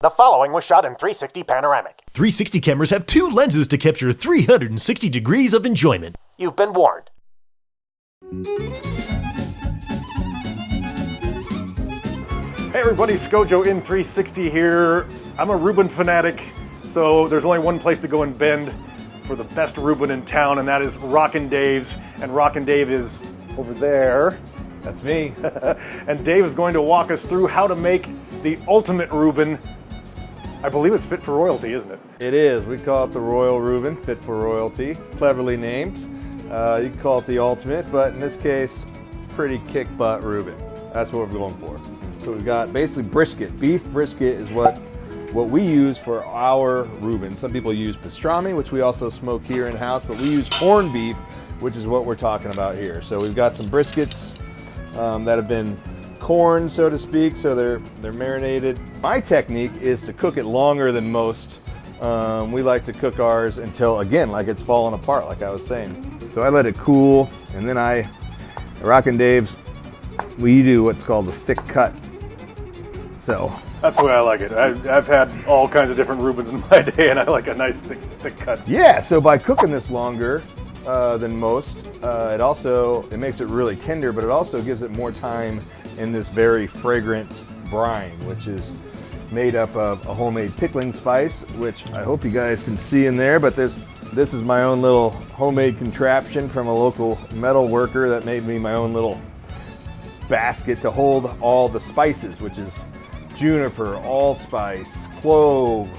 The following was shot in 360 panoramic. 360 cameras have two lenses to capture 360 degrees of enjoyment. You've been warned. Hey everybody, Scojo in 360 here. I'm a Reuben fanatic, so there's only one place to go in Bend for the best Reuben in town, and that is Rockin Dave's. And Rockin Dave is over there. That's me. And Dave is going to walk us through how to make the ultimate Reuben. I believe it's fit for royalty, isn't it? It is. We call it the Royal Reuben, fit for royalty. Cleverly named. You can call it the ultimate, but in this case, pretty kick-butt Reuben. That's what we're going for. So we've got basically brisket. Beef brisket is what we use for our Reuben. Some people use pastrami, which we also smoke here in-house, but we use corned beef, which is what we're talking about here. So we've got some briskets that have been corned, so to speak, so they're marinated. My technique is to cook it longer than most. We like to cook ours until, again, like it's falling apart, like I was saying. So I let it cool, and then at Rockin Dave's, we do what's called a thick cut. So that's the way I like it. I've had all kinds of different Reubens in my day, and I like a nice thick cut. Yeah, so by cooking this longer than most, it makes it really tender, but it also gives it more time in this very fragrant brine, which is made up of a homemade pickling spice, which I hope you guys can see in there, but this is my own little homemade contraption from a local metal worker that made me my own little basket to hold all the spices, which is juniper, allspice, clove,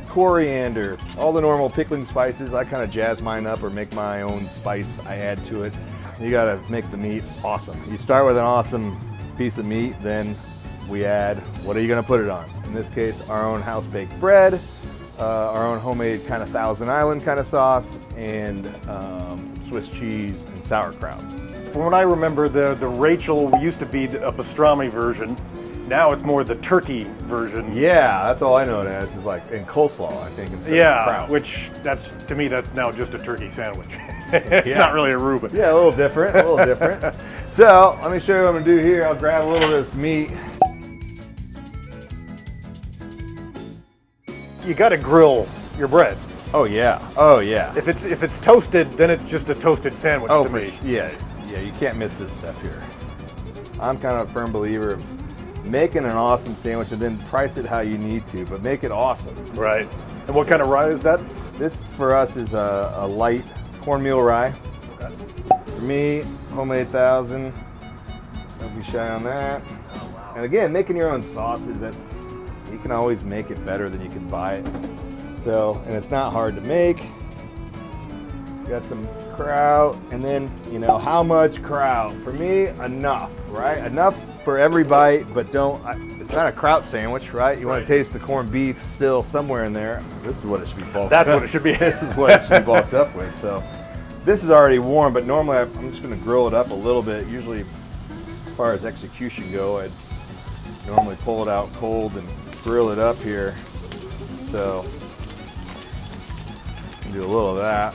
coriander, all the normal pickling spices. I kind of jazz mine up or make my own spice I add to it. You gotta make the meat awesome. You start with an awesome piece of meat, then we add, what are you gonna put it on? In this case, our own house-baked bread, our own homemade kind of Thousand Island kind of sauce, and some Swiss cheese and sauerkraut. From what I remember, the Rachel used to be a pastrami version. Now it's more the turkey version. Yeah, that's all I know it as, is like in coleslaw, I think, instead of kraut. Which to me, that's now just a turkey sandwich. It's not really a Reuben. Yeah, a little different, a little different. So, let me show you what I'm gonna do here. I'll grab a little of this meat. You gotta grill your bread. Oh yeah, oh yeah. If it's toasted, then it's just a toasted sandwich to me. Yeah, you can't miss this stuff here. I'm kind of a firm believer of making an awesome sandwich and then price it how you need to, but make it awesome. Right. And what kind of rye is that? This for us is a light cornmeal rye. Okay. For me, homemade Thousand. Don't be shy on that. Oh, wow. And again, making your own sauces, you can always make it better than you can buy it. So, and it's not hard to make. Got some kraut, and then, how much kraut? For me, enough, right? Enough for every bite, but it's not a kraut sandwich, right? You want to taste the corned beef still somewhere in there. This is what it should be bulked up. That's what it should be. This is what it should be bulked up with. So this is already warm, but normally I'm just going to grill it up a little bit. Usually, as far as execution go, I'd normally pull it out cold and grill it up here. So do a little of that.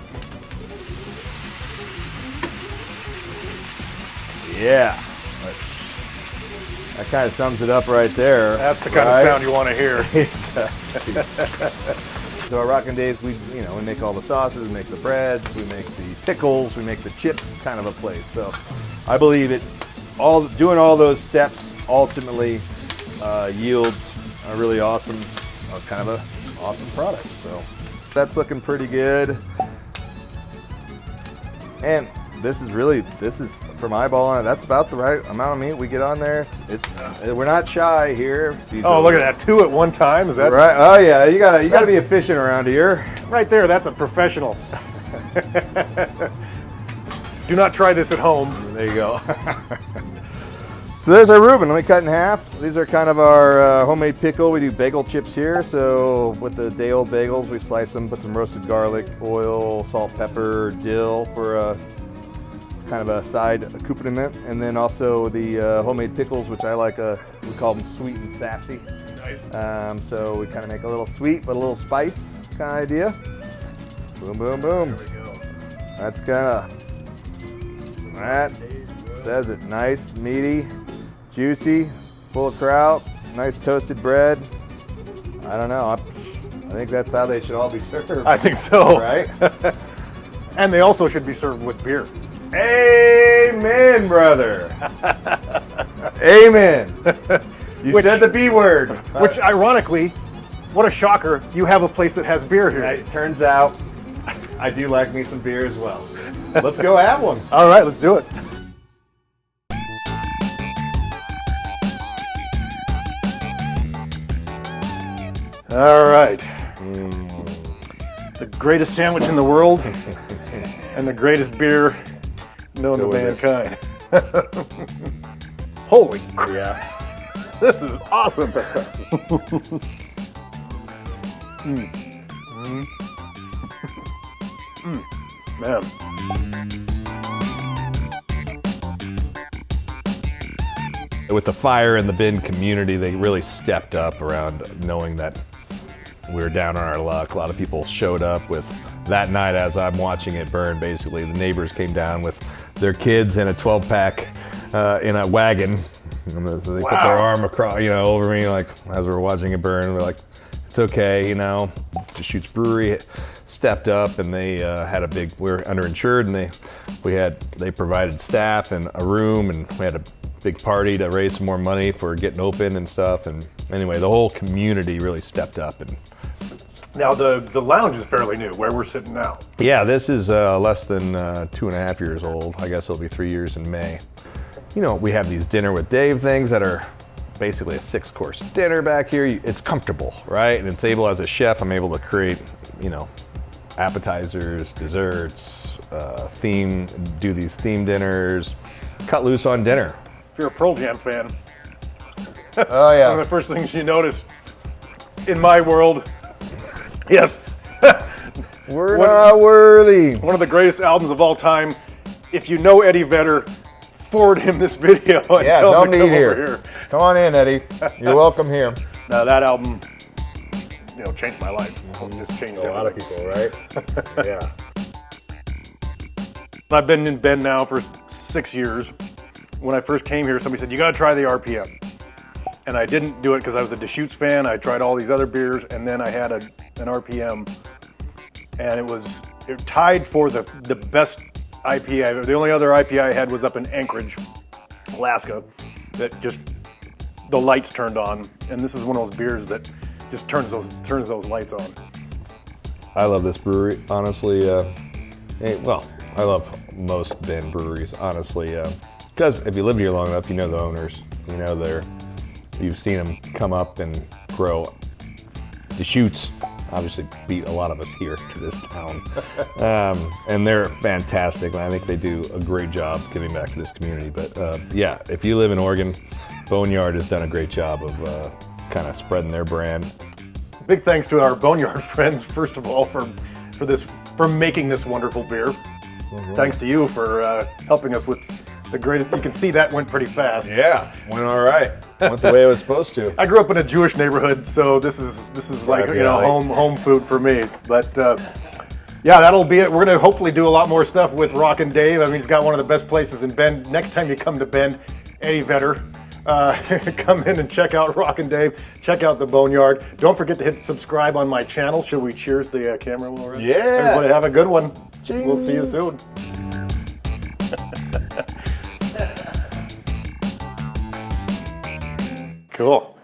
Yeah, that kind of sums it up right there. That's the kind of sound you want to hear. So at Rockin Dave's, we make all the sauces, we make the breads, we make the pickles, we make the chips, kind of a place. So I believe doing all those steps ultimately yields a really awesome, kind of an awesome product. So that's looking pretty good. And this is from eyeballing it, that's about the right amount of meat we get on there. We're not shy here. Oh, look at that, 2 at one time, is that right? Oh yeah, you gotta be efficient around here. Right there, that's a professional. Do not try this at home. There you go. So there's our Reuben. Let me cut in half. These are kind of our homemade pickle. We do bagel chips here. So with the day-old bagels, we slice them, put some roasted garlic, oil, salt, pepper, dill for a kind of a side accompaniment, and then also the homemade pickles, which I like. We call them sweet and sassy. Nice. So we kind of make a little sweet but a little spice kind of idea. Boom, boom, boom. There we go. That's that says it. Nice, meaty, juicy, full of kraut, nice toasted bread. I don't know. I think that's how they should all be served. I think so. Right? And they also should be served with beer. Amen, brother. Amen. You said the B word. Which, ironically, what a shocker, you have a place that has beer here. It turns out I do like me some beer as well. Let's go have one. All right, let's do it. All right. The greatest sandwich in the world and the greatest beer known to mankind. Holy crap. Yeah. This is awesome. Man. With the fire in the Bend community, they really stepped up around knowing that we were down on our luck. A lot of people showed up with that night as I'm watching it burn. Basically, the neighbors came down with their kids in a 12-pack in a wagon. And they put their arm across, over me, like as we were watching it burn. We're like, it's okay, Deschutes Brewery stepped up, and they had a big. We were underinsured, and they provided staff and a room, and we had a big party to raise some more money for getting open and stuff. And anyway, the whole community really stepped up. And Now, the lounge is fairly new, where we're sitting now. yeah, this is less than 2.5 years old. I guess it'll be 3 years in May. We have these dinner with Dave things that are basically a 6-course dinner back here. It's comfortable, right? And it's able, as a chef, I'm able to create, appetizers, desserts, do these theme dinners, cut loose on dinner. If you're a Pearl Jam fan, Oh yeah. one of the first things you notice in my world, yes, We're not worthy. one of the greatest albums of all time. If you know Eddie Vedder, forward him this video and Yeah, tell him don't to need come over here. here. Come on in, Eddie. You're welcome here. Now that album, changed my life. Just changed A lot of everything. people, right? Yeah. I've been in Bend now for 6 years. When I first came here, somebody said, you got to try the RPM. And I didn't do it because I was a Deschutes fan. I tried all these other beers, and then I had an RPM. And it tied for the best IPA. The only other IPA I had was up in Anchorage, Alaska, that just, the lights turned on. And this is one of those beers that just turns those lights on. I love this brewery, honestly. I love most Bend breweries, honestly. Because if you lived here long enough, you know the owners. You've seen them come up and grow. Deschutes obviously beat a lot of us here to this town. And they're fantastic. I think they do a great job giving back to this community. But yeah, if you live in Oregon, Boneyard has done a great job of kind of spreading their brand. Big thanks to our Boneyard friends, first of all, for making this wonderful beer. Thanks to you for helping us with the greatest. You can see that went pretty fast. Yeah, went all right. Went the way it was supposed to. I grew up in a Jewish neighborhood, so this is like home food for me. But yeah, that'll be it. We're gonna hopefully do a lot more stuff with Rockin Dave. I mean, he's got one of the best places in Bend. Next time you come to Bend, Eddie Vedder. Come in and check out Rockin Dave. Check out the Boneyard. Don't forget to hit subscribe on my channel. Should we cheers the camera while we're at it? Yeah. Everybody have a good one. Ching. We'll see you soon. Cool.